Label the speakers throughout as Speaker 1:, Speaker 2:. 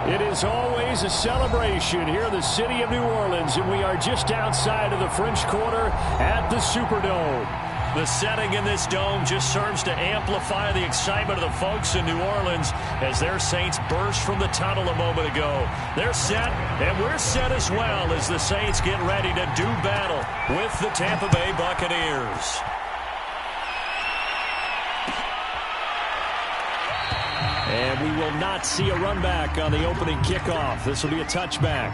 Speaker 1: It is always a celebration here in the city of New Orleans, and we are just outside of the French Quarter at the Superdome. The setting in this dome just serves to amplify the excitement of the folks in New Orleans as their Saints burst from the tunnel a moment ago. They're set, and we're set as well as the Saints get ready to do battle with the Tampa Bay Buccaneers. And we will not see a run back on the opening kickoff. This will be a touchback.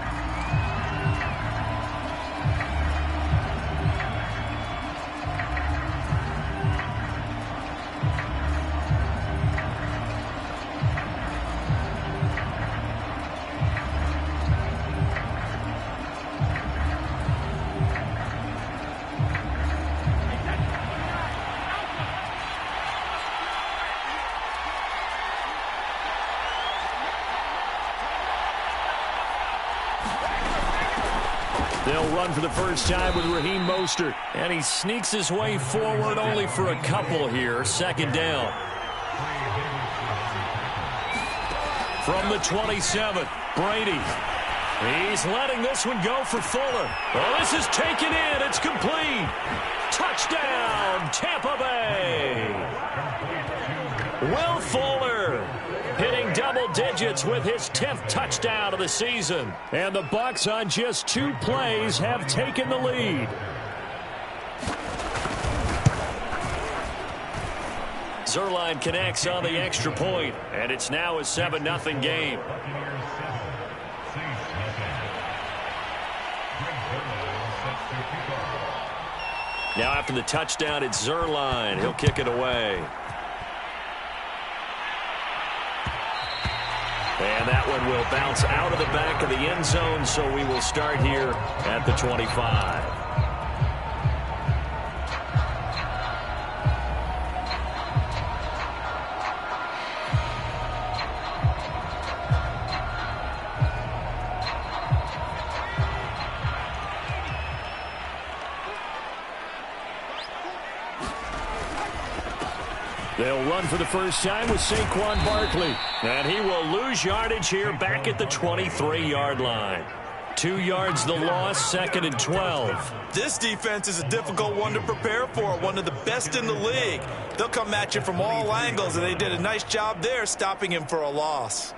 Speaker 1: They'll run for the first time with Raheem Mostert. And he sneaks his way forward only for a couple here. Second down. From the 27, Brady. He's letting this one go for Fuller. Oh, this is taken in. It's complete. Touchdown, Tampa Bay. Will Fuller hitting double digits with his 10th touchdown of the season. And the Bucs on just 2 plays have taken the lead. Zuerlein connects on the extra point, and it's now a 7-0 game. Now after the touchdown, it's Zuerlein. He'll kick it away. And that one will bounce out of the back of the end zone, so we will start here at the 25. They'll run for the first time with Saquon Barkley. And he will lose yardage here back at the 23-yard line. 2 yards the loss, 2nd and 12.
Speaker 2: This defense is a difficult one to prepare for, one of the best in the league. They'll come at you from all angles, and they did a nice job there stopping him for a loss.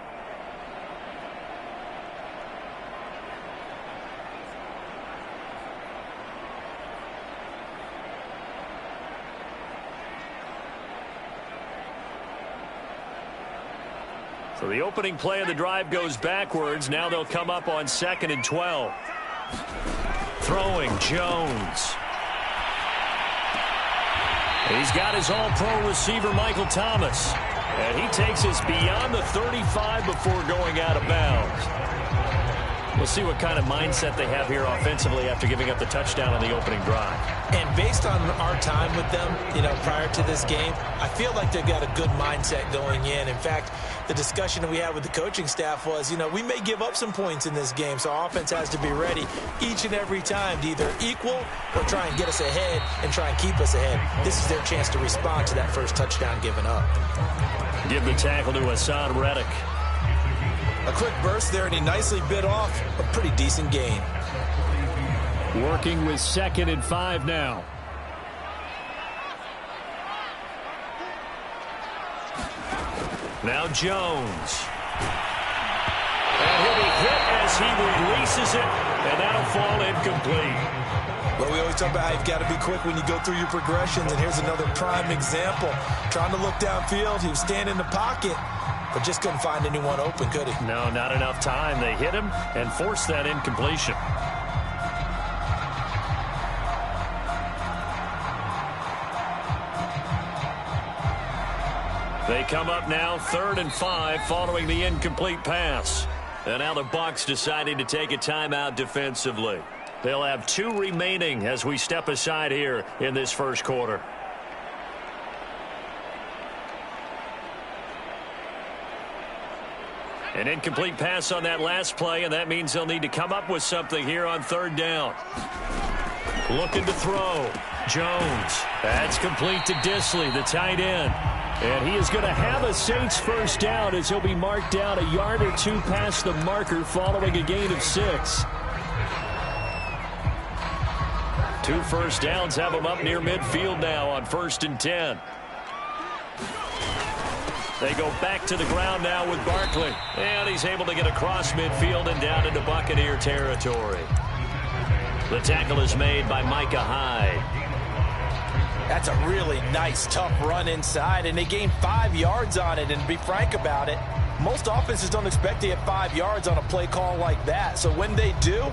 Speaker 1: So the opening play of the drive goes backwards. Now they'll come up on 2nd and 12. Throwing Jones. He's got his all-pro receiver, Michael Thomas. And he takes us beyond the 35 before going out of bounds. We'll see what kind of mindset they have here offensively after giving up the touchdown on the opening drive.
Speaker 3: And based on our time with them, prior to this game, I feel like they've got a good mindset going in. In fact, the discussion that we had with the coaching staff was, we may give up some points in this game, so our offense has to be ready each and every time to either equal or try and get us ahead and try and keep us ahead. This is their chance to respond to that first touchdown given up.
Speaker 1: Give the tackle to Hassan Reddick.
Speaker 2: A quick burst there, and he nicely bit off a pretty decent gain.
Speaker 1: Working with 2nd and 5 now. Now Jones. And he'll be hit as he releases it, and that'll fall incomplete.
Speaker 2: Well, we always talk about how you've got to be quick when you go through your progressions, and here's another prime example. Trying to look downfield, he was standing in the pocket, but just couldn't find anyone open, could he?
Speaker 1: No, not enough time. They hit him and forced that incompletion. They come up now 3rd and 5 following the incomplete pass. And now the Bucs deciding to take a timeout defensively. They'll have 2 remaining as we step aside here in this first quarter. An incomplete pass on that last play, and that means they'll need to come up with something here on 3rd down. Looking to throw. Jones. That's complete to Disley, the tight end. And he is going to have a Saints first down as he'll be marked down a yard or two past the marker following a gain of 6. 2 first downs have him up near midfield now on 1st and 10. They go back to the ground now with Barkley. And he's able to get across midfield and down into Buccaneer territory. The tackle is made by Micah Hyde.
Speaker 3: That's a really nice, tough run inside, and they gained 5 yards on it. And to be frank about it, most offenses don't expect to get 5 yards on a play call like that. So when they do,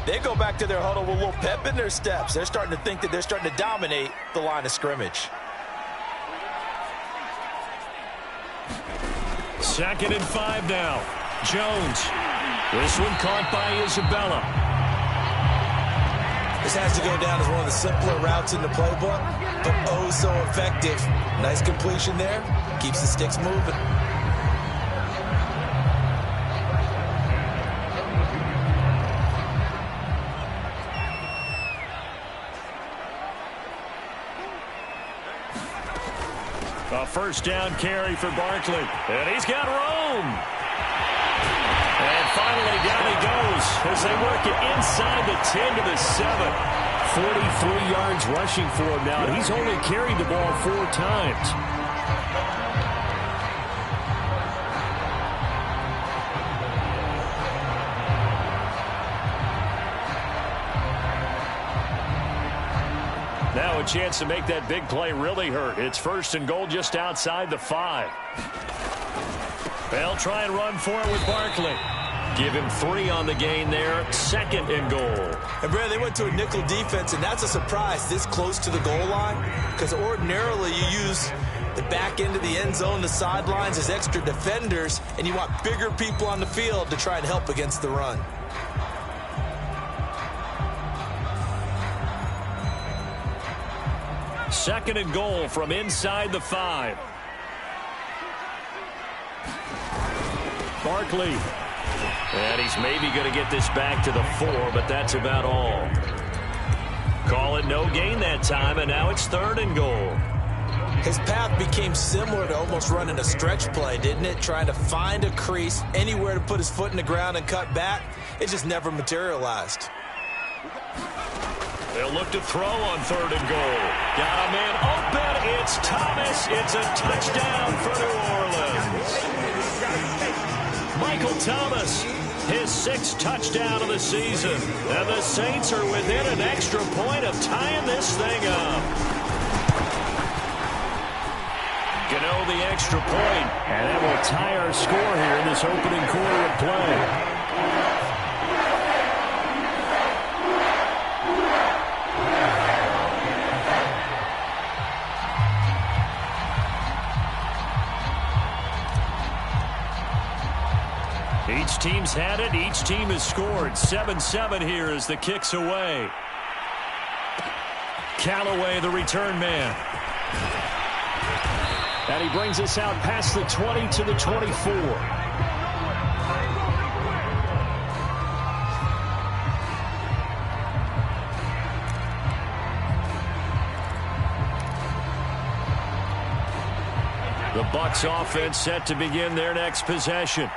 Speaker 3: they go back to their huddle with a little pep in their steps. They're starting to think that they're starting to dominate the line of scrimmage.
Speaker 1: 2nd and 5 now. Jones. This one caught by Isabella.
Speaker 2: This has to go down as one of the simpler routes in the playbook, but oh so effective. Nice completion there. Keeps the sticks moving.
Speaker 1: A first down carry for Barkley. And he's got room. And finally down he goes as they work it inside the 10 to the 7. 43 yards rushing for him now. He's only carried the ball 4 times. Now a chance to make that big play really hurt. It's 1st and goal just outside the 5. They'll try and run for it with Barkley. Give him 3 on the gain there. 2nd and goal.
Speaker 2: And Brad, they went to a nickel defense, and that's a surprise this close to the goal line, because ordinarily you use the back end of the end zone, the sidelines as extra defenders, and you want bigger people on the field to try and help against the run.
Speaker 1: Second and goal from inside the 5. Barkley. And he's maybe going to get this back to the 4, but that's about all. Call it no gain that time, and now it's 3rd and goal.
Speaker 2: His path became similar to almost running a stretch play, didn't it? Trying to find a crease, anywhere to put his foot in the ground and cut back. It just never materialized.
Speaker 1: They'll look to throw on 3rd and goal. Got a man open. It's Thomas. It's a touchdown for New Orleans. Michael Thomas, his 6th touchdown of the season. And the Saints are within an extra point of tying this thing up. Gano the extra point, and that will tie our score here in this opening quarter of play. Each team's had it. Each team has scored. 7-7 here as the kick's away. Callaway, the return man. And he brings us out past the 20 to the 24. The Bucs offense set to begin their next possession.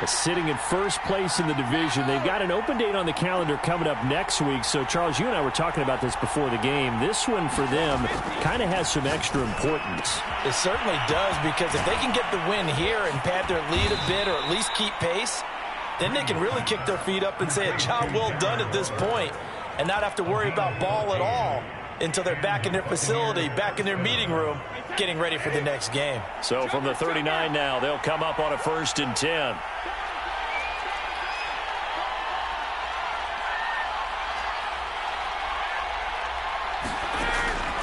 Speaker 1: Sitting in first place in the division. They've got an open date on the calendar coming up next week. So, Charles, you and I were talking about this before the game. This one for them kind of has some extra importance.
Speaker 3: It certainly does, because if they can get the win here and pad their lead a bit, or at least keep pace, then they can really kick their feet up and say a job well done at this point and not have to worry about ball at all until they're back in their facility, back in their meeting room, getting ready for the next game.
Speaker 1: So from the 39 now, they'll come up on a 1st and 10.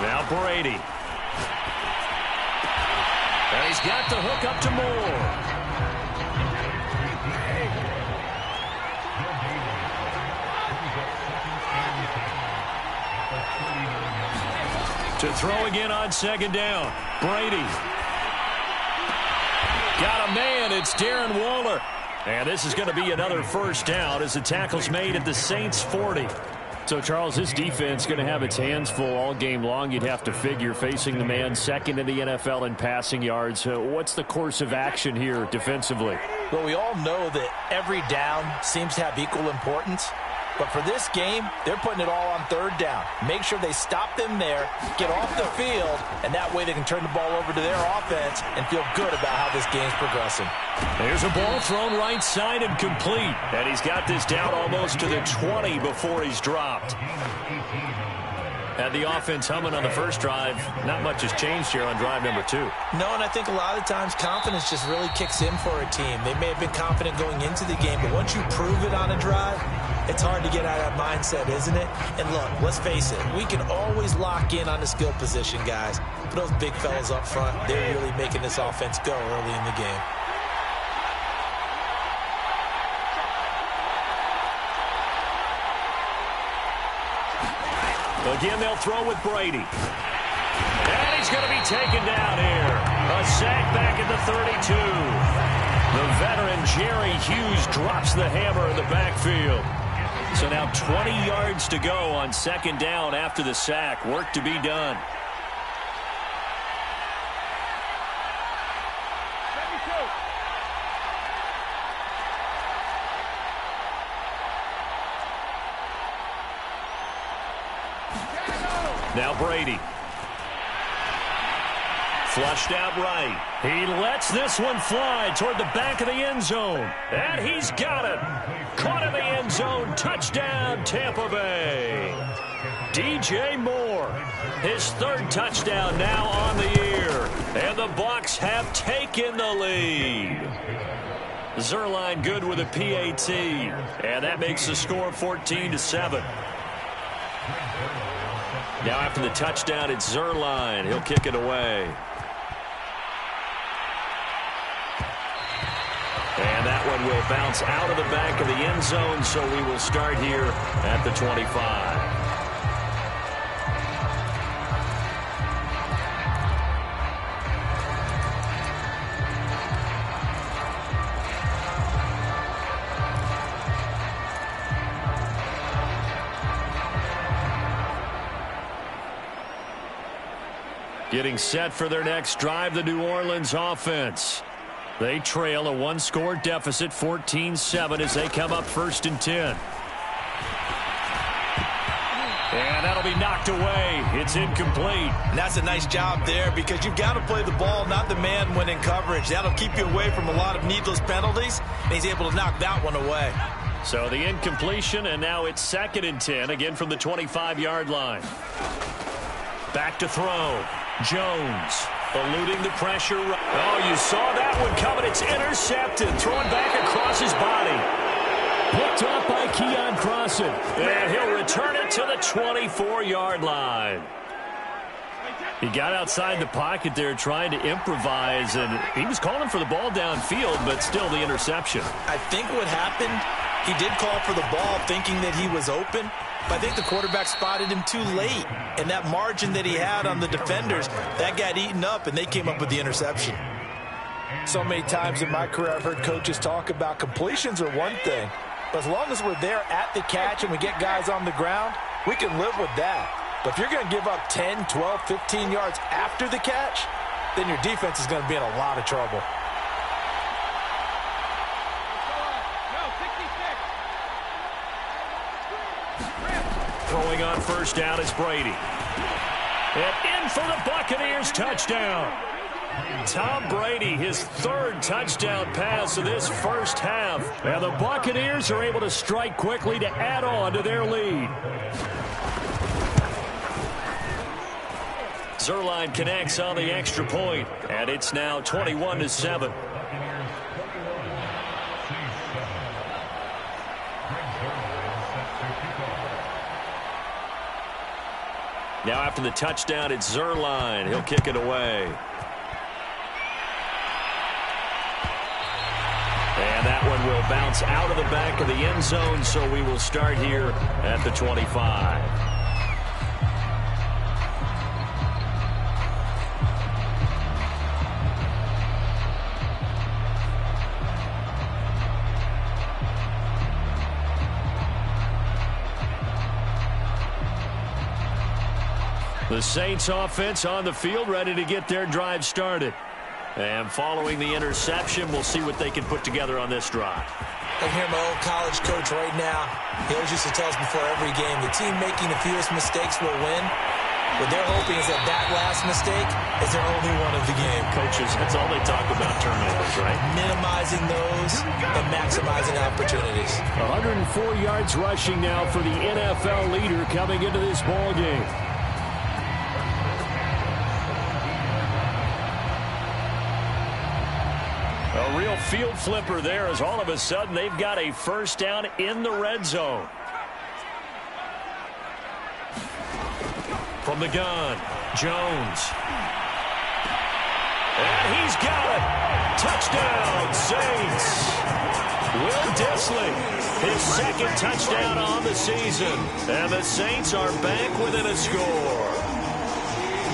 Speaker 1: Now Brady. And he's got the hook up to Moore. To throw again on 2nd down. Brady. Got a man. It's Darren Waller. And this is going to be another first down as the tackle's made at the Saints 40. So, Charles, this defense going to have its hands full all game long. You'd have to figure, facing the man second in the NFL in passing yards. What's the course of action here defensively?
Speaker 3: Well, we all know that every down seems to have equal importance. But for this game, they're putting it all on third down. Make sure they stop them there, get off the field, and that way they can turn the ball over to their offense and feel good about how this game's progressing.
Speaker 1: There's a ball thrown right side and complete. And he's got this down almost to the 20 before he's dropped. Had the offense humming on the first drive. Not much has changed here on drive number 2.
Speaker 3: No, and I think a lot of times confidence just really kicks in for a team. They may have been confident going into the game, but once you prove it on a drive, it's hard to get out of that mindset, isn't it? And look, let's face it, we can always lock in on the skill position, guys. But those big fellas up front, they're really making this offense go early in the game.
Speaker 1: Again, they'll throw with Brady. And he's going to be taken down here. A sack back at the 32. The veteran Jerry Hughes drops the hammer in the backfield. So now 20 yards to go on second down after the sack. Work to be done. Now Brady. Flushed out right. He lets this one fly toward the back of the end zone. And he's got it. Caught in the end zone. Touchdown, Tampa Bay. DJ Moore. His third touchdown now on the year. And the Bucs have taken the lead. Zerline good with a PAT. And that makes the score 14-7. Now after the touchdown, it's Zerline. He'll kick it away. And that one will bounce out of the back of the end zone, so we will start here at the 25. Getting set for their next drive, the New Orleans offense. They trail a one-score deficit, 14-7, as they come up 1st and 10. And that'll be knocked away. It's incomplete.
Speaker 3: And that's a nice job there because you've got to play the ball, not the man when in coverage. That'll keep you away from a lot of needless penalties, and he's able to knock that one away.
Speaker 1: So the incompletion, and now it's 2nd and 10, again from the 25-yard line. Back to throw. Jones eluding the pressure. Oh, you saw that one coming. It's intercepted. Thrown back across his body. Picked off by Keon Crossan. And he'll return it to the 24-yard line. He got outside the pocket there trying to improvise, and he was calling for the ball downfield, but still the interception.
Speaker 3: I think what happened, he did call for the ball thinking that he was open, but I think the quarterback spotted him too late. And that margin that he had on the defenders, that got eaten up, and they came up with the interception. So many times in my career, I've heard coaches talk about completions are one thing. But as long as we're there at the catch and we get guys on the ground, we can live with that. But if you're going to give up 10, 12, 15 yards after the catch, then your defense is going to be in a lot of trouble.
Speaker 1: Throwing on 1st down is Brady. And in for the Buccaneers touchdown. Tom Brady, his 3rd touchdown pass of this first half. And the Buccaneers are able to strike quickly to add on to their lead. Zerline connects on the extra point, and it's now 21-7. Now after the touchdown, it's Zerline. He'll kick it away. And that one will bounce out of the back of the end zone, so we will start here at the 25. The Saints offense on the field, ready to get their drive started. And following the interception, we'll see what they can put together on this drive.
Speaker 3: I can hear my old college coach right now. He always used to tell us before every game, the team making the fewest mistakes will win. What they're hoping is that that last mistake is their only one of the game.
Speaker 1: Coaches, that's all they talk about, turnovers, right?
Speaker 3: Minimizing those and maximizing opportunities.
Speaker 1: 104 yards rushing now for the NFL leader coming into this ball game. A real field flipper there as all of a sudden they've got a first down in the red zone. From the gun, Jones. And he's got it. Touchdown, Saints. Will Dissly, his second touchdown on the season. And the Saints are back within a score.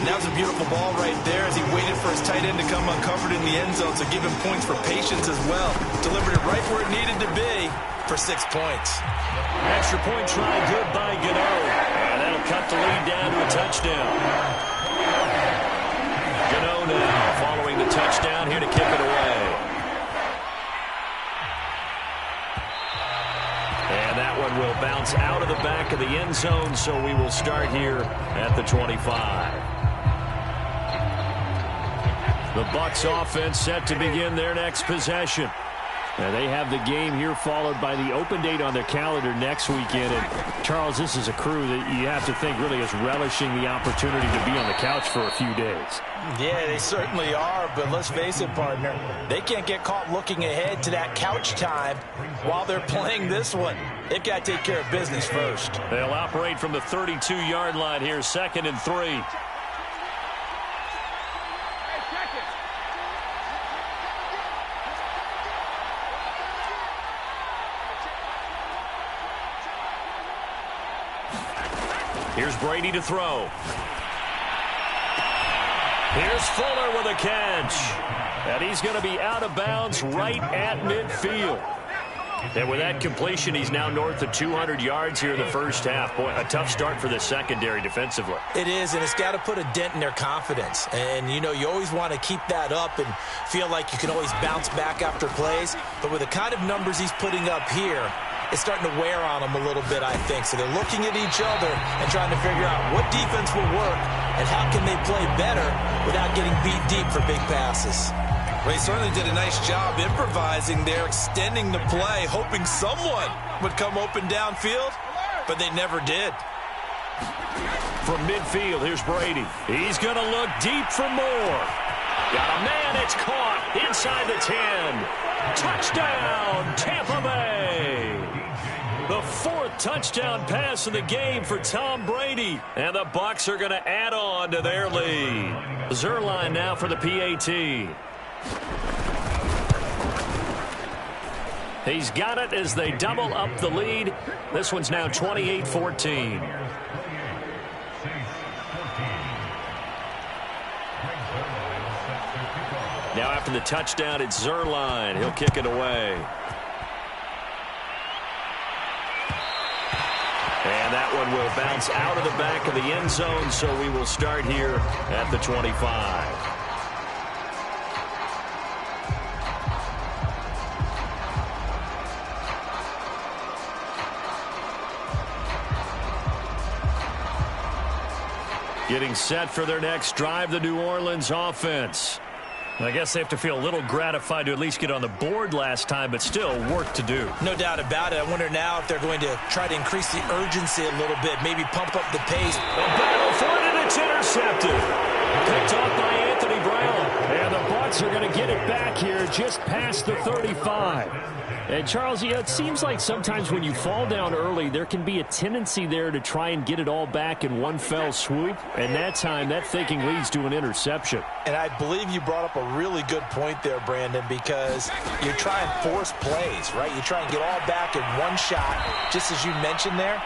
Speaker 2: And that was a beautiful ball right there as he waited for his tight end to come uncovered in the end zone, so give him points for patience as well. Delivered it right where it needed to be for 6 points.
Speaker 1: Extra point try good by Gano. And that'll cut the lead down to a touchdown. Gano now following the touchdown here to kick it away. And that one will bounce out of the back of the end zone, so we will start here at the 25. The Bucs offense set to begin their next possession. And they have the game here followed by the open date on their calendar next weekend. And Charles, this is a crew that you have to think really is relishing the opportunity to be on the couch for a few days.
Speaker 3: Yeah, they certainly are, but let's face it, partner, they can't get caught looking ahead to that couch time while they're playing this one. They've got to take care of business first.
Speaker 1: They'll operate from the 32-yard line here, 2nd and 3. Here's Brady to throw. Here's Fuller with a catch. And he's going to be out of bounds right at midfield. And with that completion, he's now north of 200 yards here in the first half. Boy, a tough start for the secondary defensively.
Speaker 3: It is, and it's got to put a dent in their confidence. And, you know, you always want to keep that up and feel like you can always bounce back after plays. But with the kind of numbers he's putting up here, it's starting to wear on them a little bit, I think. So they're looking at each other and trying to figure out what defense will work and how can they play better without getting beat deep for big passes.
Speaker 2: Well, he certainly did a nice job improvising there, extending the play, hoping someone would come open downfield, but they never did.
Speaker 1: From midfield, here's Brady. He's going to look deep for more. Got a man, it's caught inside the 10. Touchdown, Tampa Bay. The 4th touchdown pass of the game for Tom Brady. And the Bucs are going to add on to their lead. Zerline now for the PAT. He's got it as they double up the lead. This one's now 28-14. Now after the touchdown, it's Zerline. He'll kick it away. And that one will bounce out of the back of the end zone, so we will start here at the 25. Getting set for their next drive, the New Orleans offense. I guess they have to feel a little gratified to at least get on the board last time, but still work to do.
Speaker 3: No doubt about it. I wonder now if they're going to try to increase the urgency a little bit, maybe pump up the pace.
Speaker 1: A battle for it, and it's intercepted. Picked off by Anthony Brown. And the Bucs are going to get it back here just past the 35. And, Charles, it seems like sometimes when you fall down early, there can be a tendency there to try and get it all back in one fell swoop. And that time, that thinking leads to an interception.
Speaker 3: And I believe you brought up a really good point there, Brandon, because you try and force plays, right? You try and get all back in one shot, just as you mentioned there.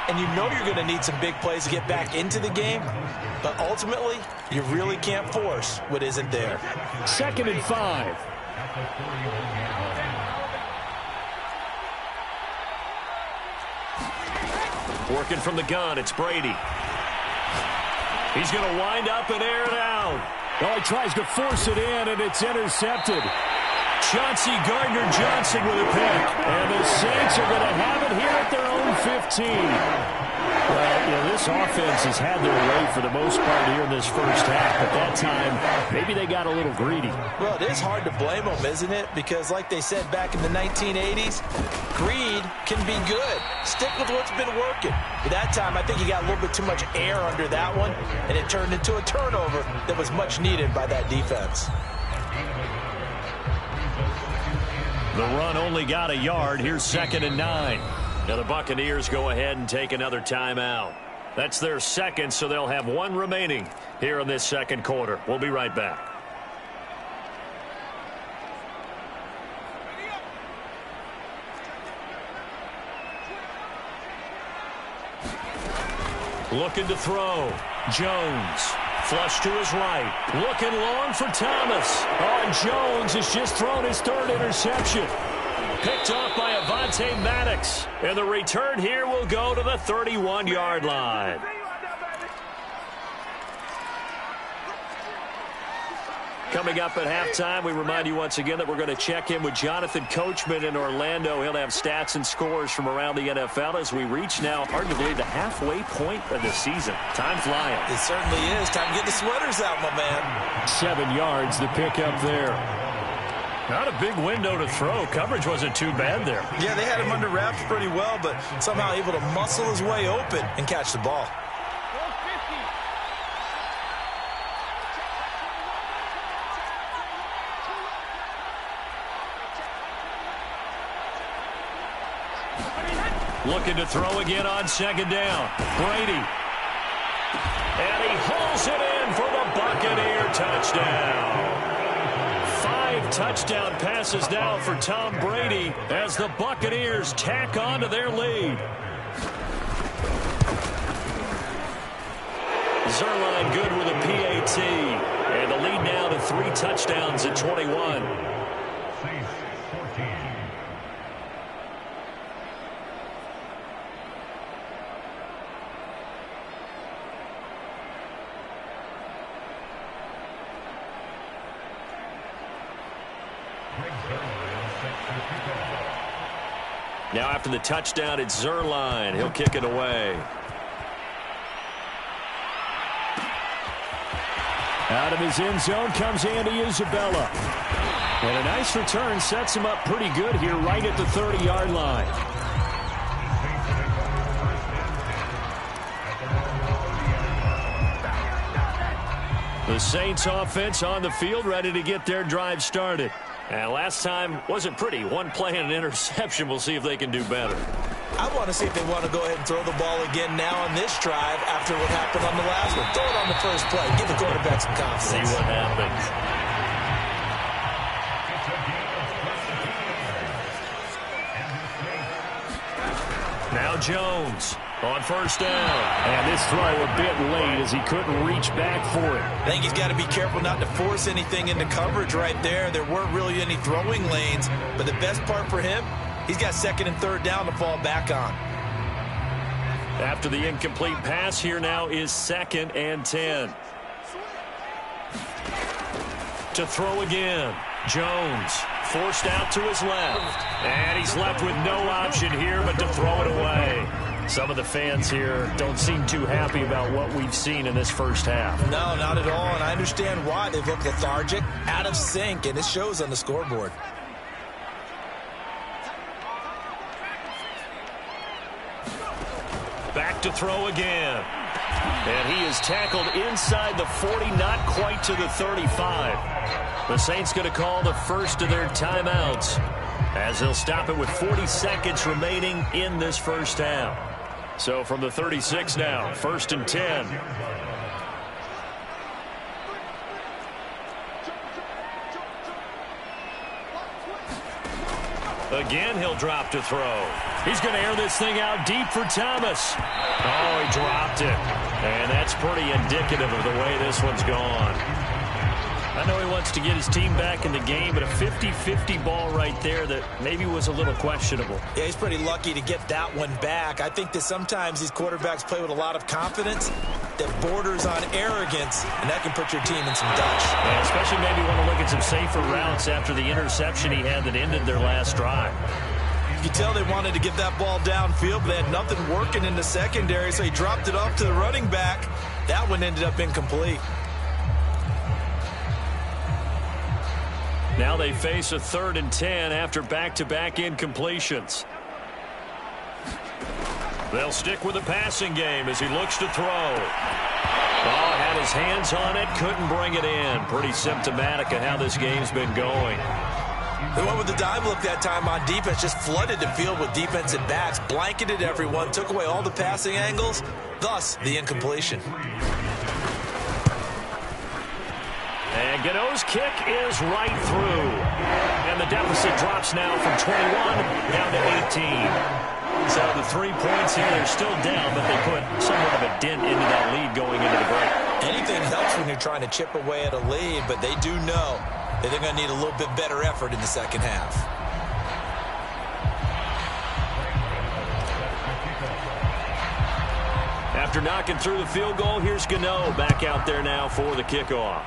Speaker 3: And you know you're going to need some big plays to get back into the game. But ultimately, you really can't force what isn't there.
Speaker 1: 2nd and 5. Working from the gun, it's Brady. He's going to wind up and air it out. Oh, he tries to force it in, and it's intercepted. Chauncey Gardner-Johnson with a pick. And the Saints are going to have it here at their own 15. Well, this offense has had their way for the most part here in this first half. At that time, maybe they got a little greedy.
Speaker 3: Well, it is hard to blame them, isn't it? Because like they said back in the 1980s, greed can be good. Stick with what's been working. But that time, I think he got a little bit too much air under that one, and it turned into a turnover that was much needed by that defense.
Speaker 1: The run only got a yard. Here's 2nd and 9. Now the Buccaneers go ahead and take another timeout. That's their second, so they'll have one remaining here in this second quarter. We'll be right back. Looking to throw. Jones. Flush to his right. Looking long for Thomas. Oh, and Jones has just thrown his 3rd interception. Picked off by Avonte Maddox. And the return here will go to the 31-yard line. Coming up at halftime, we remind you once again that we're going to check in with Jonathan Coachman in Orlando. He'll have stats and scores from around the NFL as we reach now, hard to believe, the halfway point of the season. Time flying.
Speaker 3: It certainly is. Time to get the sweaters out, my man.
Speaker 1: 7 yards, the pickup there. Not a big window to throw. Coverage wasn't too bad there.
Speaker 3: Yeah, they had him under wraps pretty well, but somehow able to muscle his way open and catch the ball.
Speaker 1: Looking to throw again on 2nd down. Brady. And he hauls it in for the Buccaneer touchdown. 5 touchdown passes now for Tom Brady as the Buccaneers tack on to their lead. Zerline good with a PAT. And the lead now to 3 touchdowns at 21. Now after the touchdown, it's Zerline. He'll kick it away. Out of his end zone comes Andy Isabella. And a nice return sets him up pretty good here right at the 30-yard line. The Saints offense on the field ready to get their drive started. And last time wasn't pretty. One play and an interception. We'll see if they can do better.
Speaker 3: I want to see if they want to go ahead and throw the ball again now on this drive after what happened on the last one. Throw it on the first play. Give the quarterback some confidence.
Speaker 1: See what happens. Now Jones on 1st down. And this throw a bit late as he couldn't reach back for it.
Speaker 3: I think he's got to be careful not to force anything into coverage right there. There weren't really any throwing lanes. But the best part for him, he's got 2nd and 3rd down to fall back on.
Speaker 1: After the incomplete pass, here now is 2nd and 10. To throw again. Jones forced out to his left. And he's left with no option here but to throw it away. Some of the fans here don't seem too happy about what we've seen in this first half.
Speaker 3: No, not at all, and I understand why. They look lethargic, out of sync, and it shows on the scoreboard.
Speaker 1: Back to throw again. And he is tackled inside the 40, not quite to the 35. The Saints going to call the first of their timeouts as they'll stop it with 40 seconds remaining in this first half. So from the 36 now, 1st and 10. Again, he'll drop to throw. He's going to air this thing out deep for Thomas. Oh, he dropped it. And that's pretty indicative of the way this one's gone. I know he wants to get his team back in the game, but a 50-50 ball right there that maybe was a little questionable.
Speaker 3: Yeah, he's pretty lucky to get that one back. I think that sometimes these quarterbacks play with a lot of confidence that borders on arrogance, and that can put your team in some dutch.
Speaker 1: Yeah, especially maybe want to look at some safer routes after the interception he had that ended their last drive.
Speaker 2: You could tell they wanted to get that ball downfield, but they had nothing working in the secondary, so he dropped it off to the running back. That one ended up incomplete.
Speaker 1: Now they face a 3rd and 10 after back-to-back incompletions. They'll stick with the passing game as he looks to throw. Oh, had his hands on it, couldn't bring it in. Pretty symptomatic of how this game's been going.
Speaker 2: They went with the dive look that time on defense, just flooded the field with defensive backs, blanketed everyone, took away all the passing angles, thus the incompletion.
Speaker 1: And Gano's kick is right through. And the deficit drops now from 21 down to 18. So the 3 points here, they're still down, but they put somewhat of a dent into that lead going into the break.
Speaker 3: Anything helps when you're trying to chip away at a lead, but they do know that they're going to need a little bit better effort in the second half.
Speaker 1: After knocking through the field goal, here's Gano back out there now for the kickoff.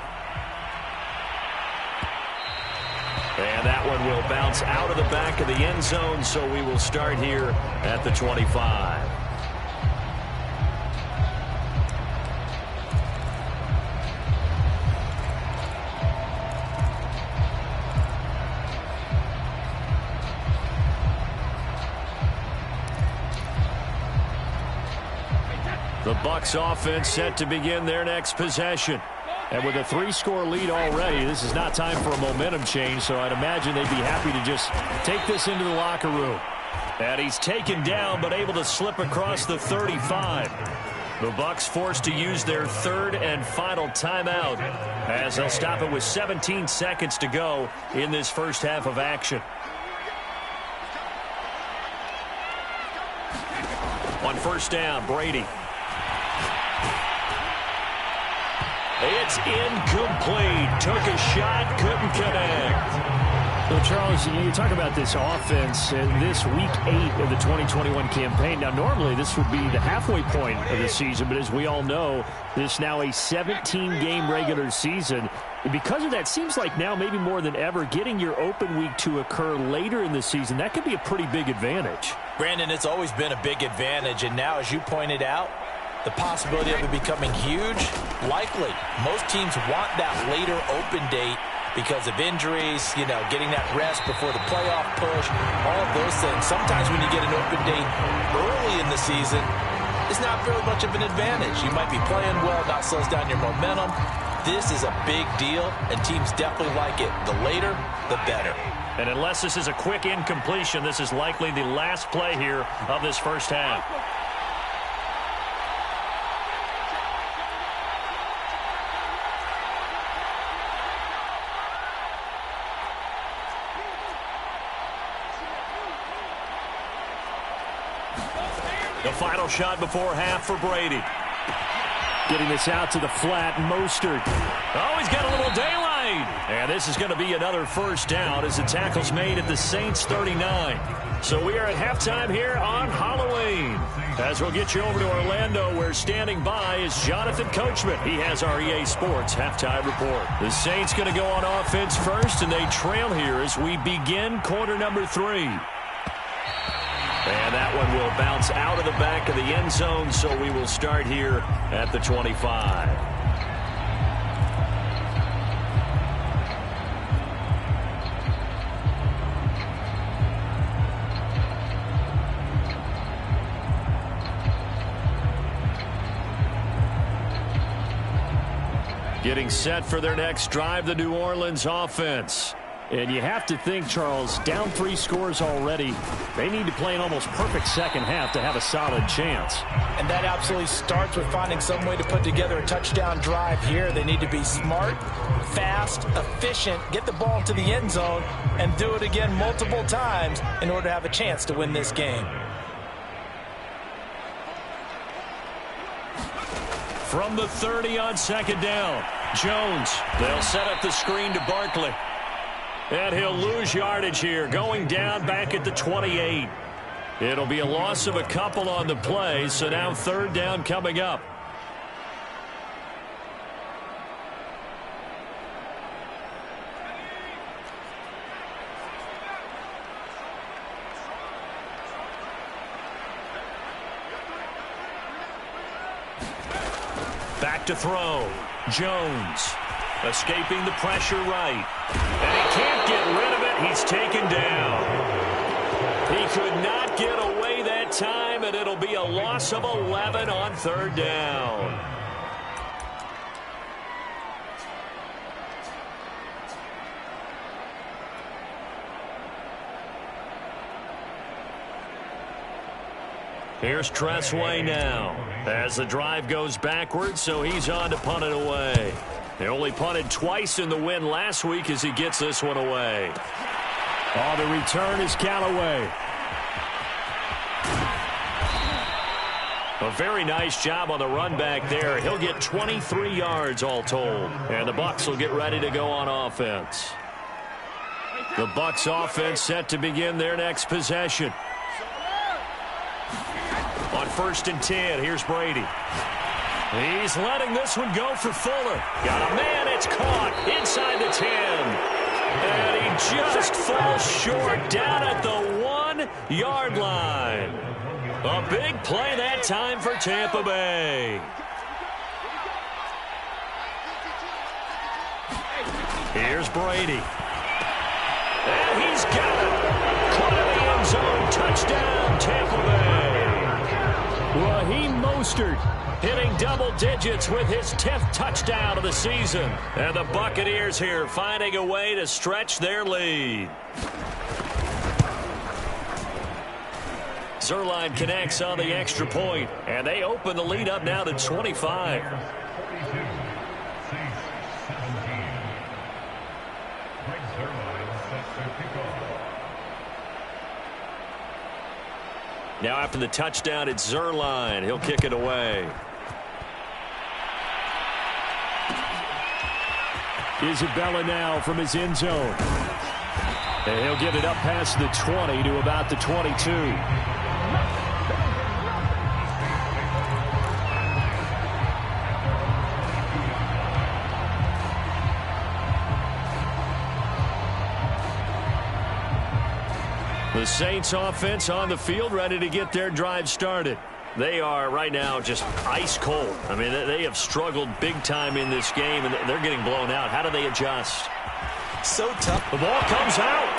Speaker 1: And that one will bounce out of the back of the end zone, so we will start here at the 25. The Bucs offense set to begin their next possession. And with a 3-score lead already, this is not time for a momentum change, so I'd imagine they'd be happy to just take this into the locker room. And he's taken down, but able to slip across the 35. The Bucs forced to use their 3rd and final timeout, as they'll stop it with 17 seconds to go in this first half of action. On first down, Brady. It's incomplete. Took a shot, couldn't connect.
Speaker 4: Well, Charles, you talk about this offense this week 8 of the 2021 campaign. Now, normally this would be the halfway point of the season, but as we all know, this is now a 17-game regular season. And because of that, seems like now maybe more than ever, getting your open week to occur later in the season, that could be a pretty big advantage.
Speaker 3: Brandon, it's always been a big advantage, and now, as you pointed out, the possibility of it becoming huge, likely. Most teams want that later open date because of injuries, you know, getting that rest before the playoff push, all of those things. Sometimes when you get an open date early in the season, it's not very much of an advantage. You might be playing well, not slows down your momentum. This is a big deal, and teams definitely like it. The later, the better.
Speaker 1: And unless this is a quick incompletion, this is likely the last play here of this first half. The final shot before half for Brady.
Speaker 4: Getting this out to the flat, Mostert.
Speaker 1: Oh, he's got a little daylight. And this is going to be another first down as the tackle's made at the Saints 39. So we are at halftime here on Halloween. As we'll get you over to Orlando, where standing by is Jonathan Coachman. He has our EA Sports halftime report. The Saints going to go on offense first, and they trail here as we begin quarter number 3. And that one will bounce out of the back of the end zone, so we will start here at the 25. Getting set for their next drive, the New Orleans offense.
Speaker 4: And you have to think, Charles, down 3 scores already. They need to play an almost perfect second half to have a solid chance.
Speaker 3: And that absolutely starts with finding some way to put together a touchdown drive here. They need to be smart, fast, efficient, get the ball to the end zone, and do it again multiple times in order to have a chance to win this game.
Speaker 1: From the 30 on second down. Jones, they'll set up the screen to Barkley. And he'll lose yardage here, going down back at the 28. It'll be a loss of a couple on the play, so now third down coming up. Back to throw. Jones escaping the pressure right. And he can't get rid of it. He's taken down. He could not get away that time, and it'll be a loss of 11 on third down. Here's Tressway now as the drive goes backwards, so he's on to punt it away. They only punted twice in the win last week as he gets this one away.
Speaker 4: On the return is Callaway.
Speaker 1: A very nice job on the run back there. He'll get 23 yards all told. And the Bucs will get ready to go on offense. The Bucs offense set to begin their next possession. On 1st and 10, here's Brady. He's letting this one go for Fuller. Got a man, it's caught inside the 10. And he just falls short down at the 1-yard line. A big play that time for Tampa Bay. Here's Brady. And he's got it. Caught in the end zone. Touchdown, Tampa Bay.
Speaker 4: Raheem Mostert
Speaker 1: hitting double digits with his 10th touchdown of the season. And the Buccaneers here finding a way to stretch their lead. Zerline connects on the extra point, and they open the lead up now to 25. Now after the touchdown, it's Zerline. He'll kick it away.
Speaker 4: Isabella now from his end zone. And he'll get it up past the 20 to about the 22.
Speaker 1: The Saints offense on the field ready to get their drive started. They are right now just ice cold. I mean, they have struggled big time in this game, and they're getting blown out. How do they adjust?
Speaker 2: So tough.
Speaker 1: The ball comes out,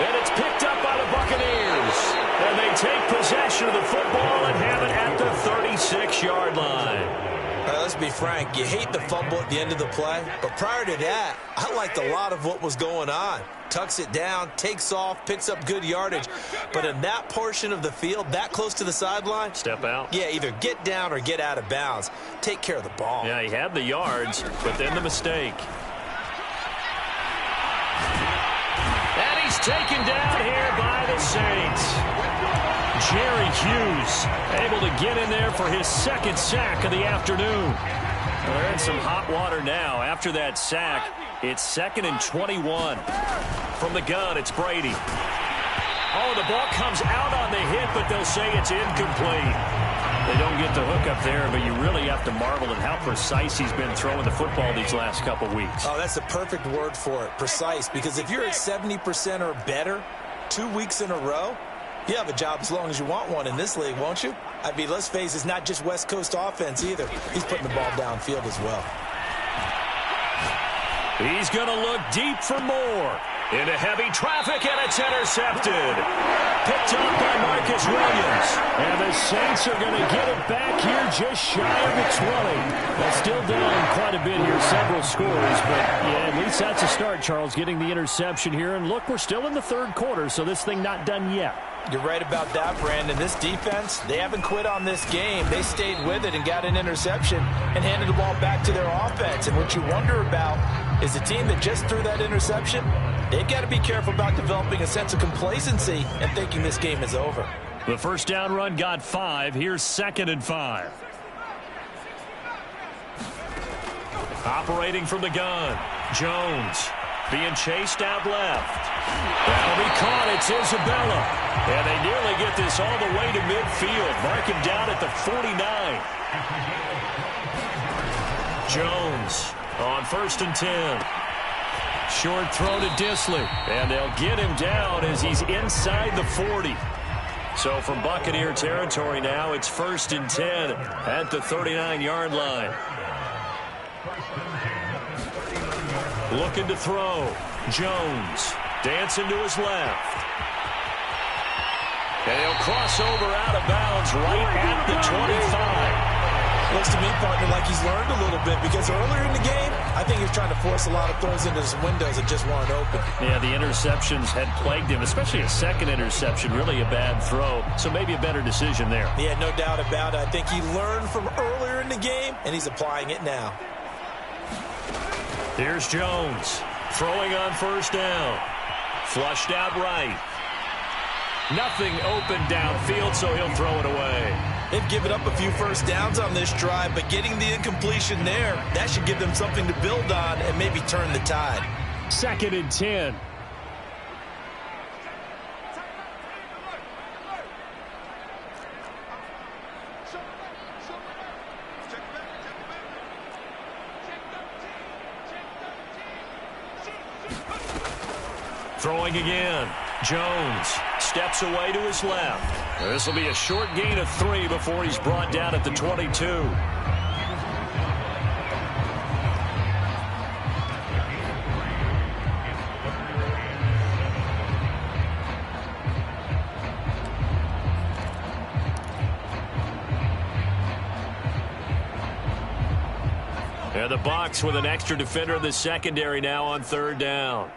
Speaker 1: and it's picked up by the Buccaneers. And they take possession of the football and have it at the 36-yard line.
Speaker 2: Let's be frank, you hate the fumble at the end of the play, but prior to that, I liked a lot of what was going on. Tucks it down, takes off, picks up good yardage. But in that portion of the field, that close to the sideline,
Speaker 1: step out.
Speaker 2: Yeah, either get down or get out of bounds. Take care of the ball.
Speaker 1: Yeah, he had the yards, but then the mistake. And he's taken down here by the Saints. Jerry Hughes able to get in there for his second sack of the afternoon. They're in some hot water now. After that sack, it's 2nd and 21. From the gun, it's Brady. Oh, the ball comes out on the hit, but they'll say it's incomplete. They don't get the hook up there, but you really have to marvel at how precise he's been throwing the football these last couple weeks.
Speaker 2: Oh, that's a perfect word for it, precise, because if you're at 70% or better 2 weeks in a row, you have a job as long as you want one in this league, won't you? I mean, let's face it, it's not just West Coast offense either. He's putting the ball downfield as well.
Speaker 1: He's going to look deep for more. Into heavy traffic, and it's intercepted. Picked up by Marcus Williams.
Speaker 4: And the Saints are going to get it back here just shy of the 20. That's still down quite a bit here, several scores. But, yeah, at least that's a start, Charles, getting the interception here. And, look, we're still in the third quarter, so this thing not done yet.
Speaker 3: You're right about that, Brandon. This defense, they haven't quit on this game. They stayed with it and got an interception and handed the ball back to their offense. And what you wonder about is the team that just threw that interception, they've got to be careful about developing a sense of complacency and thinking this game is over.
Speaker 1: The first down run got 5. Here's 2nd and 5. Operating from the gun, Jones being chased out left. That'll be caught. It's Isabella. And they nearly get this all the way to midfield. Mark him down at the 49. Jones on 1st and 10. Short throw to Disley. And they'll get him down as he's inside the 40. So from Buccaneer territory now, it's 1st and 10 at the 39-yard line. Looking to throw. Jones dancing to his left. And he'll cross over out of bounds right at the 25.
Speaker 3: Looks to me, partner, like he's learned a little bit because earlier in the game, I think he was trying to force a lot of throws into some windows that just weren't open.
Speaker 1: Yeah, the interceptions had plagued him, especially a second interception, really a bad throw. So maybe a better decision there.
Speaker 3: Yeah, no doubt about it. I think he learned from earlier in the game, and he's applying it now.
Speaker 1: Here's Jones throwing on 1st down. Flushed out right. Nothing open downfield, so he'll throw it away.
Speaker 3: They've given up a few first downs on this drive, but getting the incompletion there, that should give them something to build on and maybe turn the tide.
Speaker 1: 2nd and 10. Throwing again. Jones steps away to his left. This will be a short gain of 3 before he's brought down at the 22. And the Bucs with an extra defender in the secondary now on 3rd down.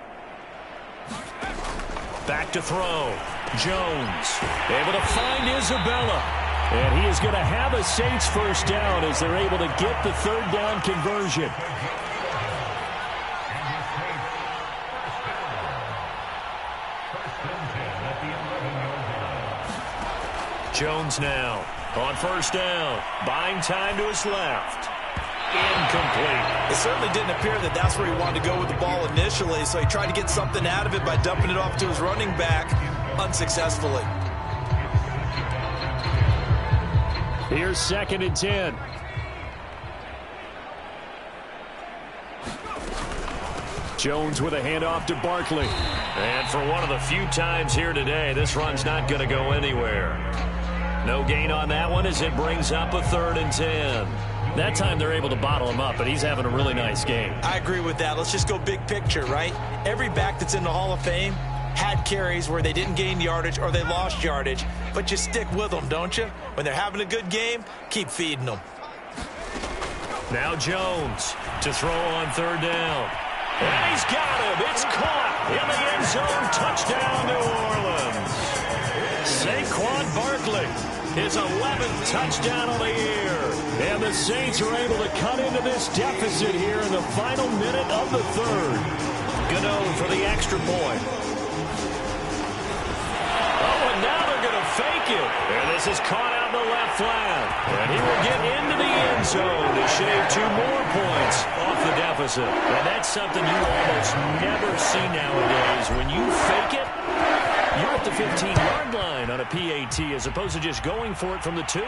Speaker 1: Back to throw. Jones able to find Isabella. And he is going to have a Saints 1st down as they're able to get the 3rd down conversion. Jones now on 1st down. Buying time to his left. Incomplete.
Speaker 3: It certainly didn't appear that that's where he wanted to go with the ball initially, so he tried to get something out of it by dumping it off to his running back unsuccessfully.
Speaker 1: Here's 2nd and 10. Jones with a handoff to Barkley. And for one of the few times here today, this run's not going to go anywhere. No gain on that one as it brings up a 3rd and 10. That time they're able to bottle him up, but he's having a really nice game.
Speaker 3: I agree with that. Let's just go big picture, right? Every back that's in the Hall of Fame had carries where they didn't gain yardage or they lost yardage, but you stick with them, don't you? When they're having a good game, keep feeding them.
Speaker 1: Now Jones to throw on 3rd down. And he's got him. It's caught in the end zone. Touchdown, New Orleans. Saquon Barkley, his 11th touchdown of the year. And the Saints are able to cut into this deficit here in the final minute of the 3rd. Godot for the extra point. Oh, and now they're going to fake it. And this is caught out in the left flat. And he will get into the end zone to shave 2 more points off the deficit. And that's something you almost never see nowadays. When you fake it, you're at the 15-yard line on a PAT as opposed to just going for it from the 2.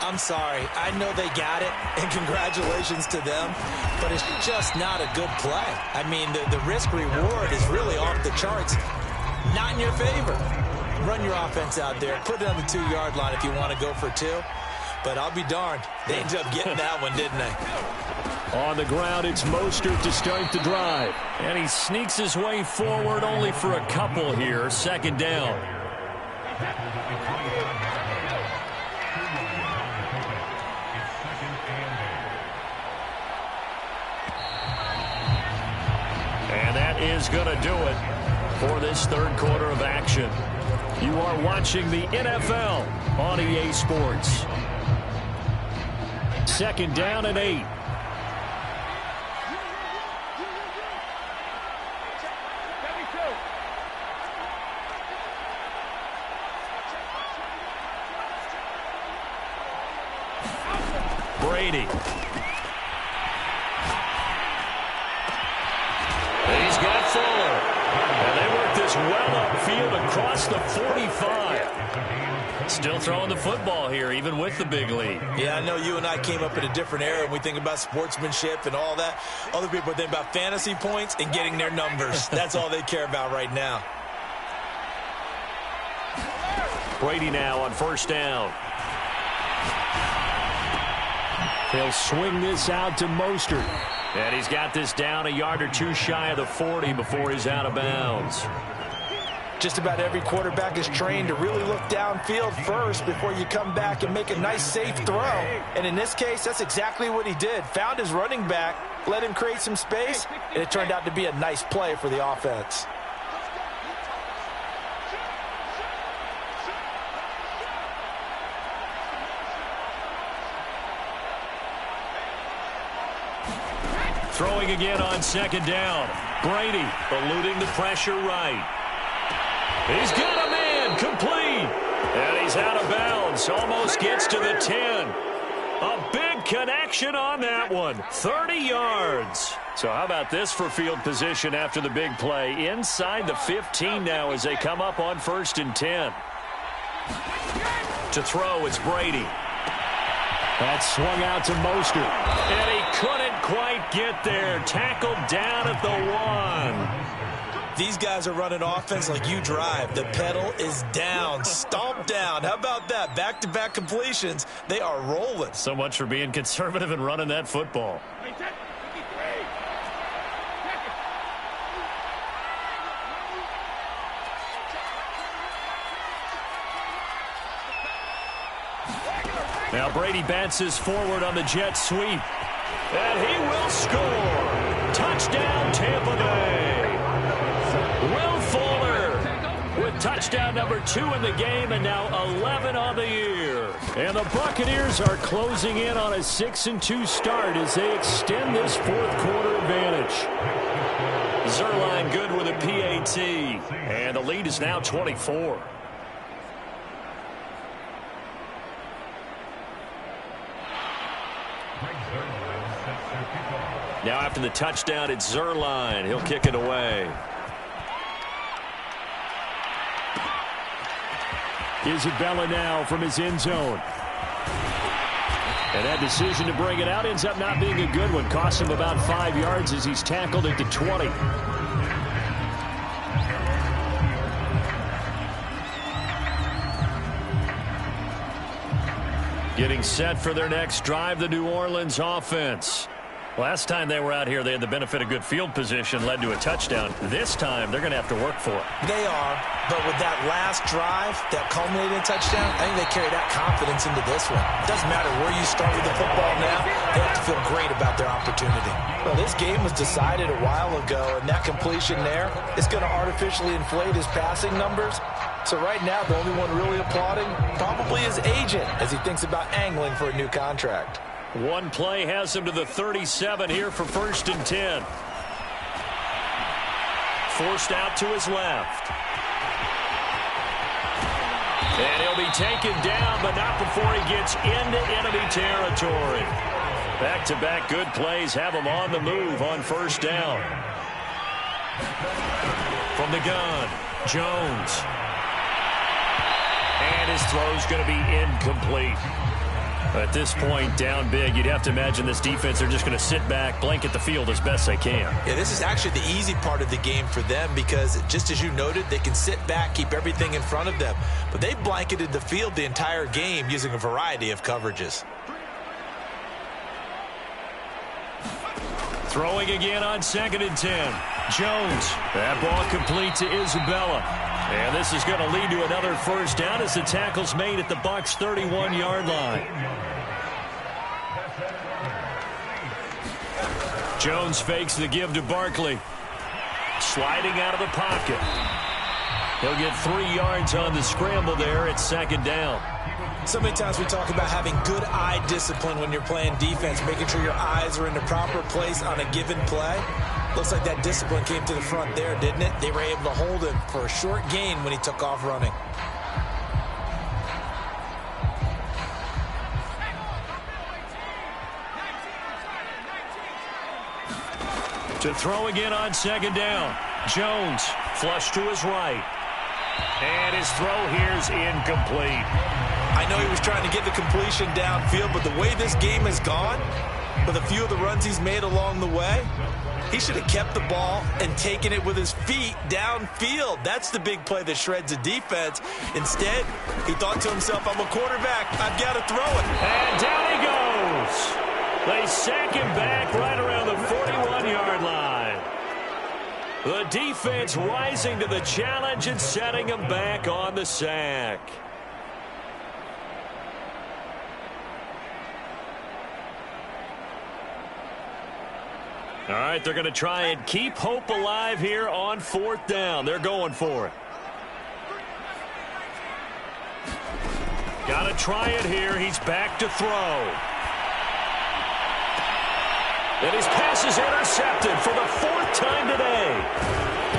Speaker 3: I'm sorry. I know they got it, and congratulations to them, but it's just not a good play. I mean, the risk-reward is really off the charts. Not in your favor. Run your offense out there. Put it on the 2-yard line if you want to go for 2. But I'll be darned. They ended up getting that one, didn't they?
Speaker 1: On the ground, it's Mostert to start the drive. And he sneaks his way forward only for a couple here. 2nd down. And that is going to do it for this 3rd quarter of action. You are watching the NFL on EA Sports. 2nd down and 8. Brady. field across the 45. Still throwing the football here, even with the big lead.
Speaker 2: Yeah, I know you and I came up in a different era and we think about sportsmanship and all that. Other people think about fantasy points and getting their numbers. That's all they care about right now.
Speaker 1: Brady now on first down.
Speaker 4: He'll swing this out to Mostert.
Speaker 1: And he's got this down a yard or two shy of the 40 before he's out of bounds.
Speaker 3: Just about every quarterback is trained to really look downfield first before you come back and make a nice, safe throw. And in this case, that's exactly what he did. Found his running back, let him create some space, and it turned out to be a nice play for the offense.
Speaker 1: Throwing again on second down. Brady eluding the pressure right. He's got a man complete. And he's out of bounds. Almost gets to the 10. A big connection on that one. 30 yards. So how about this for field position after the big play? Inside the 15 now as they come up on 1st and 10. To throw, it's Brady.
Speaker 4: That swung out to Mostert.
Speaker 1: And he couldn't quite get there. Tackled down at the 1.
Speaker 2: These guys are running offense like you drive. The pedal is down, stomped down. How about that? Back-to-back completions. They are rolling.
Speaker 1: So much for being conservative and running that football. Now Brady bounces forward on the jet sweep. And he will score. Touchdown, Tampa Bay. Will Fuller with touchdown number 2 in the game and now 11 on the year. And the Buccaneers are closing in on a 6-2 start as they extend this fourth quarter advantage. Zerline good with a PAT. And the lead is now 24. Now after the touchdown, it's Zerline. He'll kick it away.
Speaker 4: Isabella now from his end zone. And that decision to bring it out ends up not being a good one. Costs him about 5 yards as he's tackled at the 20. Getting set for their next drive, the New Orleans offense. Last time they were out here, they had the benefit of good field position, led to a touchdown. This time, they're going to have to work for it.
Speaker 3: They are, but with that last drive, that culminating touchdown, I think they carry that confidence into this one. It doesn't matter where you start with the football now, they have to feel great about their opportunity. Well, this game was decided a while ago, and that completion there is going to artificially inflate his passing numbers. So right now, the only one really applauding probably his agent as he thinks about angling for a new contract.
Speaker 1: One play has him to the 37 here for 1st and 10. Forced out to his left. And he'll be taken down, but not before he gets into enemy territory. Back-to-back good plays have him on the move on 1st down. From the gun, Jones. And his throw's going to be incomplete. At this point, down big, you'd have to imagine this defense, they're just going to sit back, blanket the field as best they can.
Speaker 2: Yeah, this is actually the easy part of the game for them because, just as you noted, they can sit back, keep everything in front of them. But they blanketed the field the entire game using a variety of coverages.
Speaker 1: Throwing again on 2nd and 10. Jones. That ball complete to Isabella. And this is going to lead to another 1st down as the tackle's made at the Bucs' 31-yard line. Jones fakes the give to Barkley. Sliding out of the pocket. He'll get 3 yards on the scramble there at 2nd down.
Speaker 3: So many times we talk about having good eye discipline when you're playing defense, making sure your eyes are in the proper place on a given play. Looks like that discipline came to the front there, didn't it? They were able to hold him for a short gain when he took off running.
Speaker 1: To throw again on 2nd down. Jones flush to his right. And his throw here's incomplete.
Speaker 3: I know he was trying to get the completion downfield, but the way this game has gone, with a few of the runs he's made along the way, he should have kept the ball and taken it with his feet downfield. That's the big play that shreds a defense. Instead, he thought to himself, I'm a quarterback. I've got to throw it.
Speaker 1: And down he goes. They sack him back right around the 41-yard line. The defense rising to the challenge and setting him back on the sack. All right, they're going to try and keep hope alive here on 4th down. They're going for it. Got to try it here. He's back to throw. And his pass is intercepted for the 4th time today.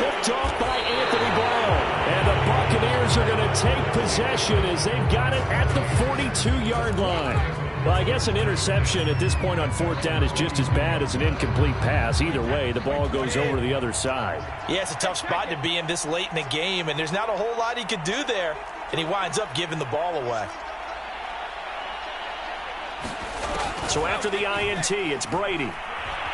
Speaker 1: Picked off by Anthony Brown. And the Buccaneers are going to take possession as they've got it at the 42-yard line. Well, I guess an interception at this point on 4th down is just as bad as an incomplete pass. Either way, the ball goes over to the other side.
Speaker 3: Yeah, it's a tough spot to be in this late in the game, and there's not a whole lot he could do there. And he winds up giving the ball away.
Speaker 1: So after the INT, it's Brady.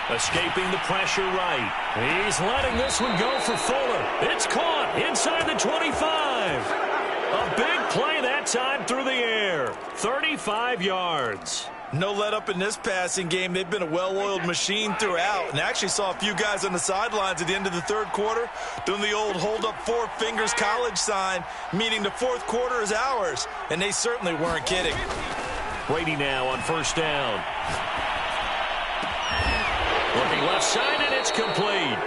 Speaker 1: Escaping the pressure right. He's letting this one go for Fuller. It's caught inside the 25. A big play that time through the air. 35 yards.
Speaker 3: No let up in this passing game. They've been a well-oiled machine throughout. And I actually saw a few guys on the sidelines at the end of the 3rd quarter doing the old hold up 4 fingers college sign, meaning the 4th quarter is ours. And they certainly weren't kidding.
Speaker 1: Brady now on 1st down. Looking left side, and it's complete.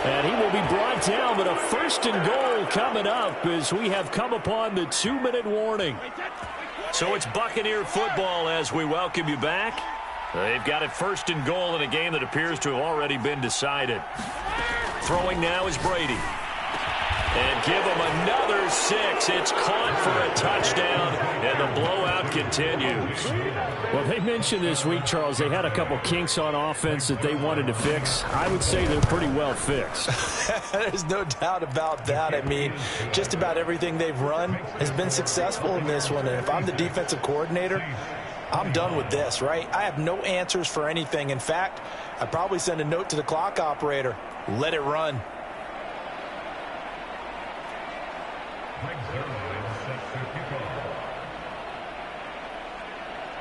Speaker 1: And he will be brought down, but a 1st and goal coming up as we have come upon the 2-minute warning. So it's Buccaneer football as we welcome you back. They've got it 1st and goal in a game that appears to have already been decided. Throwing now is Brady. And give him another 6. It's caught for a touchdown, and the blowout continues.
Speaker 4: Well, they mentioned this week, Charles, they had a couple kinks on offense that they wanted to fix. I would say they're pretty well fixed.
Speaker 3: There's no doubt about that. I mean, just about everything they've run has been successful in this one. And if I'm the defensive coordinator, I'm done with this, right? I have no answers for anything. In fact, I'd probably send a note to the clock operator. Let it run.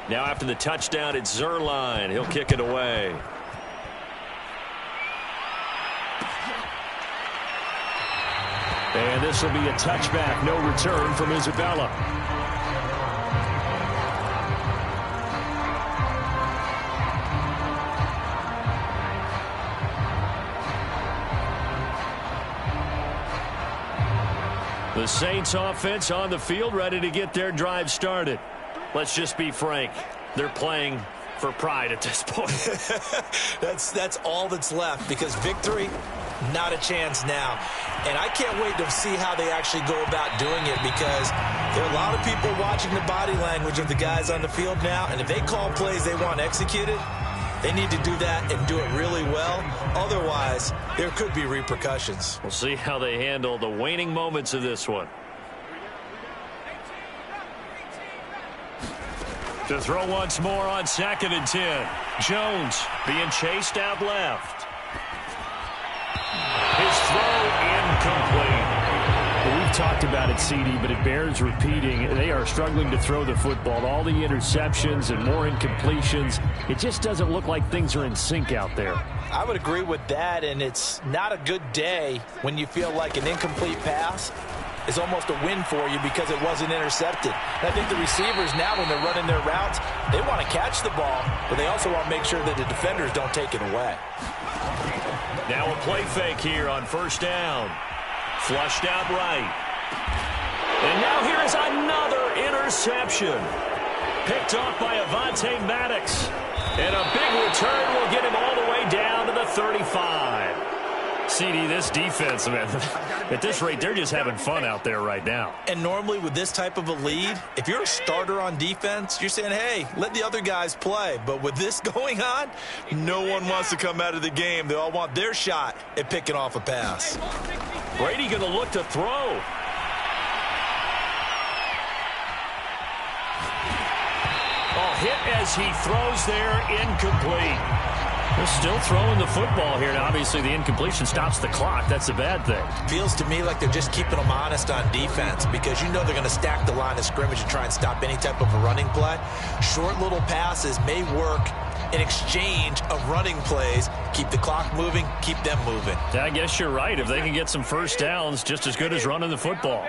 Speaker 1: Now after the touchdown, it's Zerline. He'll kick it away.
Speaker 4: And this will be a touchback. No return from Isabella.
Speaker 1: The Saints offense on the field, ready to get their drive started. Let's just be frank. They're playing for pride at this point.
Speaker 3: That's all that's left, because victory, not a chance now. And I can't wait to see how they actually go about doing it, because there are a lot of people watching the body language of the guys on the field now, and if they call plays they want executed, they need to do that and do it really well. Otherwise, there could be repercussions.
Speaker 1: We'll see how they handle the waning moments of this one. To throw once more on 2nd and 10. Jones being chased out left. His throw incomplete.
Speaker 4: Well, we've talked about it, CD, but it bears repeating. They are struggling to throw the football. All the interceptions and more incompletions. It just doesn't look like things are in sync out there.
Speaker 3: I would agree with that, and it's not a good day when you feel like an incomplete pass is almost a win for you because it wasn't intercepted. And I think the receivers now, when they're running their routes, they want to catch the ball, but they also want to make sure that the defenders don't take it away.
Speaker 1: Now a play fake here on 1st down. Flushed out right. And now here is another interception. Picked off by Avonte Maddox. And a big return will get him all the way down to the 35. CD, this defense, man, at this rate, they're just having fun out there right now.
Speaker 3: And normally with this type of a lead, if you're a starter on defense, you're saying, hey, let the other guys play. But with this going on, no one wants to come out of the game. They all want their shot at picking off a pass.
Speaker 1: Brady going to look to throw. Oh, hit as he throws there, incomplete. They're still throwing the football here. Now, obviously, the incompletion stops the clock. That's a bad thing.
Speaker 3: Feels to me like they're just keeping them honest on defense because you know they're going to stack the line of scrimmage and try and stop any type of a running play. Short little passes may work in exchange of running plays. Keep the clock moving, keep them moving.
Speaker 1: Yeah, I guess you're right. If they can get some first downs, just as good as running the football.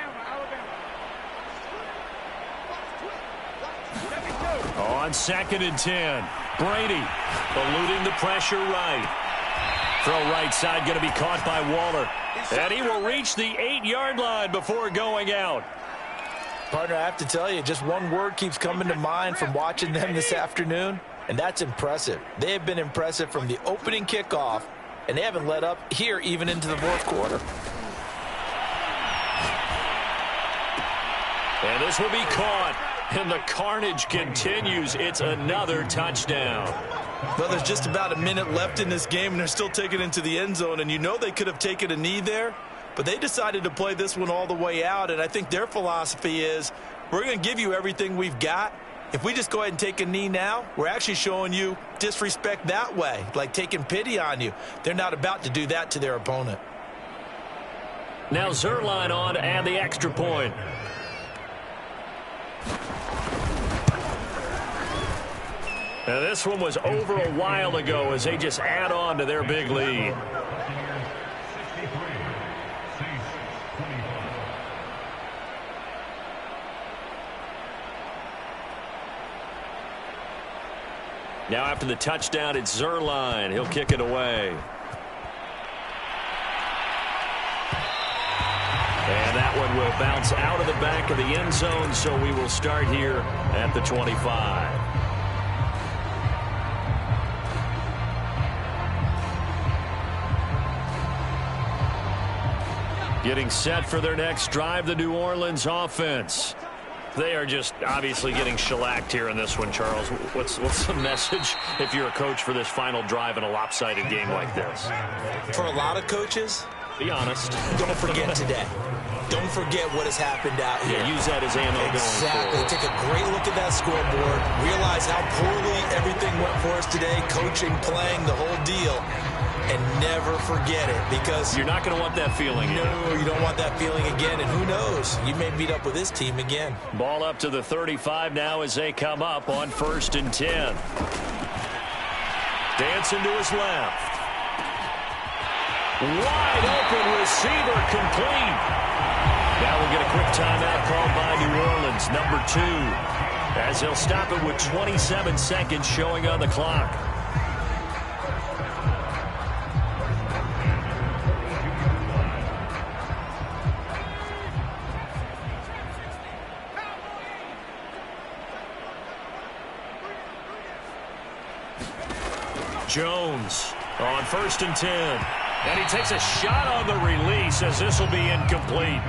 Speaker 1: On 2nd and 10, Brady eluding the pressure right. Throw right side going to be caught by Waller. And he will reach the 8-yard line before going out.
Speaker 3: Partner, I have to tell you, just one word keeps coming to mind from watching them this afternoon, and that's impressive. They have been impressive from the opening kickoff, and they haven't let up here even into the fourth quarter.
Speaker 1: And this will be caught. And the carnage continues. It's another touchdown.
Speaker 2: Well, there's just about a minute left in this game, and they're still taking it into the end zone. And you know they could have taken a knee there, but they decided to play this one all the way out. And I think their philosophy is, we're going to give you everything we've got. If we just go ahead and take a knee now, we're actually showing you disrespect that way, like taking pity on you. They're not about to do that to their opponent.
Speaker 1: Now Zuerlein on to add the extra point. Now this one was over a while ago as they just add on to their big lead. Now after the touchdown, it's Zuerlein. He'll kick it away. And that one will bounce out of the back of the end zone, so we will start here at the 25. Getting set for their next drive, the New Orleans offense. They are just obviously getting shellacked here in this one, Charles. What's the message if you're a coach for this final drive in a lopsided game like this?
Speaker 3: For a lot of coaches,
Speaker 1: be honest.
Speaker 3: Don't forget today. Don't forget what has happened out here.
Speaker 1: Yeah, use that as ammo going forward.
Speaker 3: Take a great look at that scoreboard. Realize how poorly everything went for us today. Coaching, playing, the whole deal. And never forget it, because
Speaker 1: you're not going to want that feeling.
Speaker 3: No, you don't want that feeling again. And who knows? You may meet up with this team again.
Speaker 1: Ball up to the 35 now as they come up on 1st and 10. Dancing to his left. Wide open receiver complete. Now we'll get a quick timeout called by New Orleans, number 2, as they'll stop it with 27 seconds showing on the clock. Jones on 1st and 10. And he takes a shot on the release as this will be incomplete.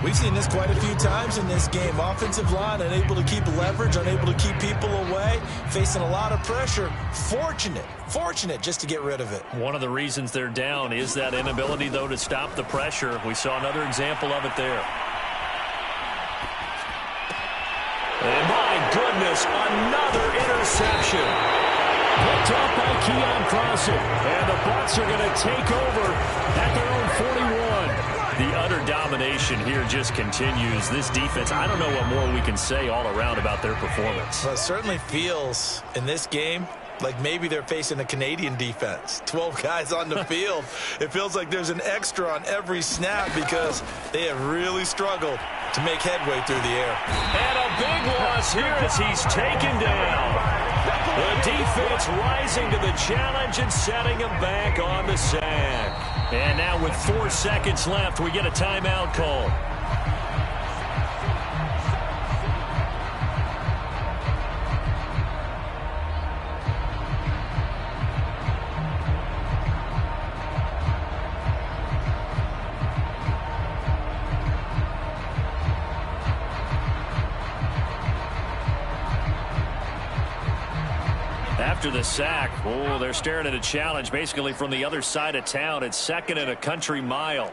Speaker 3: We've seen this quite a few times in this game. Offensive line unable to keep leverage, unable to keep people away, facing a lot of pressure. Fortunate just to get rid of it.
Speaker 1: One of the reasons they're down is that inability, though, to stop the pressure. We saw another example of it there. And my goodness, another interception. Picked up by Keon Crossett. And the Bucs are going to take over at their own 41. The utter domination here just continues. This defense, I don't know what more we can say all around about their performance.
Speaker 3: Well, it certainly feels in this game like maybe they're facing a Canadian defense. 12 guys on the field. It feels like there's an extra on every snap because they have really struggled to make headway through the air.
Speaker 1: And a big loss here as he's taken down. The defense rising to the challenge and setting him back on the sack. And now with 4 seconds left, we get a timeout call. After the sack, oh, they're staring at a challenge basically from the other side of town. It's 2nd and a country mile.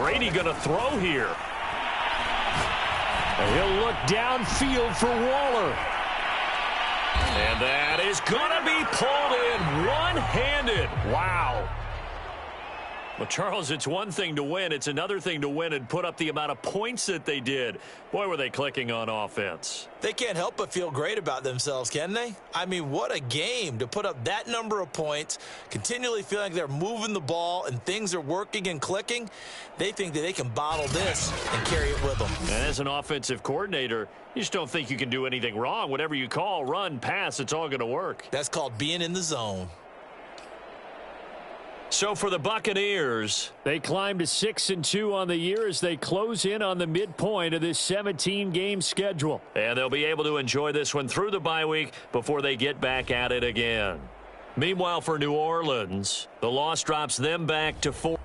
Speaker 1: Brady going to throw here.
Speaker 4: He'll look downfield for Waller.
Speaker 1: And that is going to be pulled in one-handed. Wow. Well, Charles, it's one thing to win. It's another thing to win and put up the amount of points that they did. Boy, were they clicking on offense.
Speaker 3: They can't help but feel great about themselves, can they? I mean, what a game to put up that number of points, continually feeling like they're moving the ball and things are working and clicking. They think that they can bottle this and carry it with them.
Speaker 1: And as an offensive coordinator, you just don't think you can do anything wrong. Whatever you call, run, pass, it's all going to work.
Speaker 3: That's called being in the zone.
Speaker 1: So for the Buccaneers,
Speaker 4: they climb to 6-2 on the year as they close in on the midpoint of this 17-game schedule.
Speaker 1: And they'll be able to enjoy this one through the bye week before they get back at it again. Meanwhile, for New Orleans, the loss drops them back to 4.